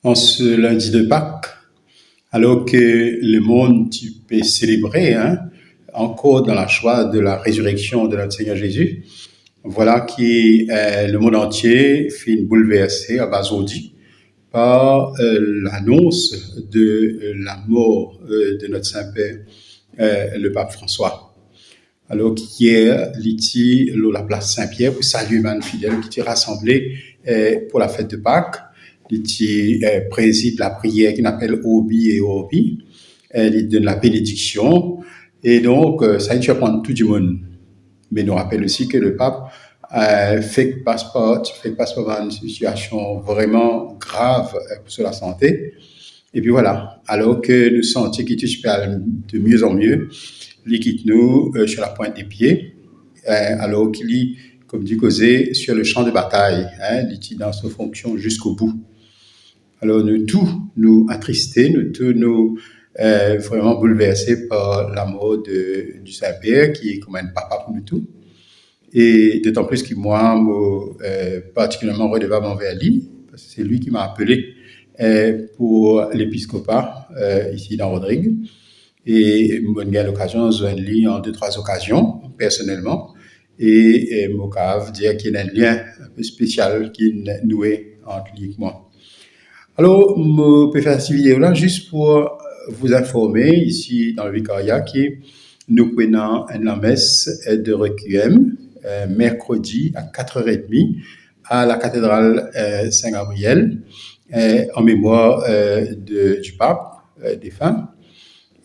En ce lundi de Pâques, alors que le monde peut célébrer encore dans la joie de la résurrection de notre Seigneur Jésus, voilà que le monde entier finit bouleversé, abasourdi par l'annonce de la mort de notre Saint-Père, le pape François. Alors qu'hier, l'ITI, la place Saint-Pierre, pour saluer les fidèles qui étaient rassemblés pour la fête de Pâques, l'ITI préside la prière qu'on appelle Obi et Orbi, il donne la bénédiction, et donc ça a surprendre tout le monde. Mais nous rappelle aussi que le pape fait passeport par une situation vraiment grave sur la santé. Et puis voilà, alors que nous sentons qu'il touche de mieux en mieux, il quitte nous sur la pointe des pieds, alors qu'il est, comme dit causé, sur le champ de bataille, il est dans sa fonction jusqu'au bout. Alors nous tous nous attristés, nous tous nous vraiment bouleversés par la mort du Saint-Père, qui est comme un papa pour nous tous. Et d'autant plus que moi, particulièrement redevable envers lui, parce que c'est lui qui m'a appelé pour l'épiscopat ici dans Rodrigue. Et j'ai eu l'occasion de joindre lui en 2-3 occasions, personnellement. Et je dire qu'il y a un lien un peu spécial qui est noué entre lui et moi. Alors, je peux faire cette vidéo-là juste pour vous informer ici dans le vicariat que nous prenons la messe de Requiem mercredi à 4h30 à la cathédrale Saint-Gabriel en mémoire du pape défunt.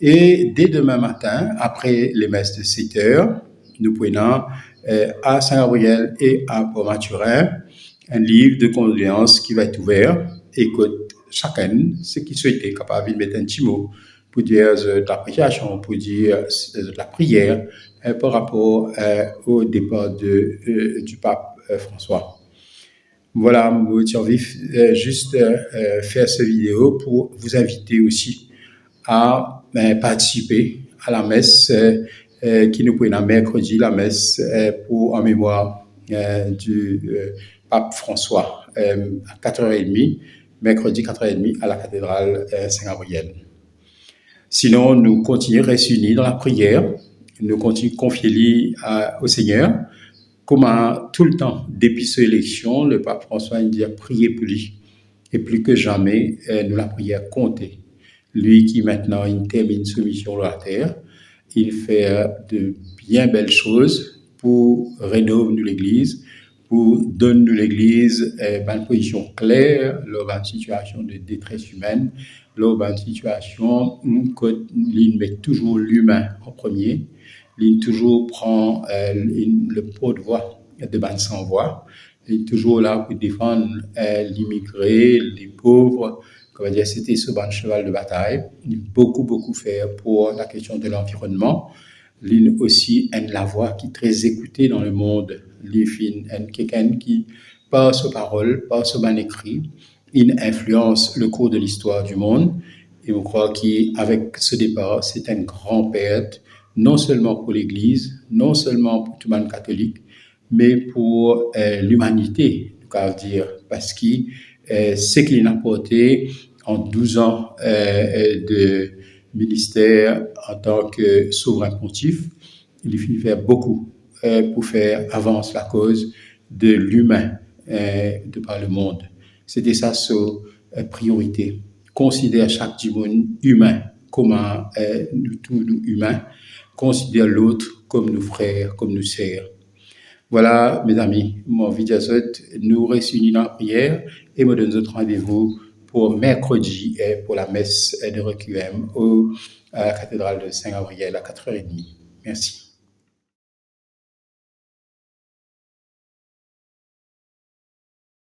Et dès demain matin, après les messes de 7h, nous prenons à Saint-Gabriel et à Port-Maturin un livre de condoléances qui va être ouvert et que chacun, ce qui souhaitait, capable de mettre un petit mot pour dire de l'appréciation, pour dire de la prière par rapport au départ du pape François. Voilà, j'ai envie juste faire cette vidéo pour vous inviter aussi à participer à la messe qui nous prend mercredi, la messe en mémoire du pape François à 4h30, mercredi 4h30 à la cathédrale Saint-Gabriel. Sinon, nous continuons à rester unis dans la prière, nous continuons à confier au Seigneur, comment tout le temps, depuis cette élection, le pape François nous dit à prier pour lui. Et plus que jamais, nous la prière compter. Lui qui maintenant il termine sa mission sur la terre, il fait de bien belles choses pour rénover l'Église, pour donner à l'Église une position claire lors d'une situation de détresse humaine, lors d'une situation où il met toujours l'humain en premier, il toujours prend le porte-voix de ban sans voix, il est toujours là pour défendre l'immigré, les pauvres. Comment dire, c'était ce bon cheval de bataille. Il a beaucoup fait pour la question de l'environnement. Il a aussi la voix qui est très écoutée dans le monde. Il est quelqu'un qui, par sa parole, par son écrit, il influence le cours de l'histoire du monde. Et je crois qu'avec ce départ, c'est un grand perte, non seulement pour l'Église, non seulement pour tout le monde catholique, mais pour l'humanité, dire, parce que ce qu'il a apporté en 12 ans de ministère en tant que souverain pontife, il faut faire beaucoup pour faire avancer la cause de l'humain de par le monde. C'était ça sa priorité. Considère chaque monde humain comme nous tous nous humains, considère l'autre comme nos frères, comme nos sœurs. Voilà, mes amis, mon vidéo, nous réunissons dans la prière et me donne notre rendez-vous pour mercredi pour la messe de Requiem à la cathédrale de Saint-Gabriel à 4h30. Merci.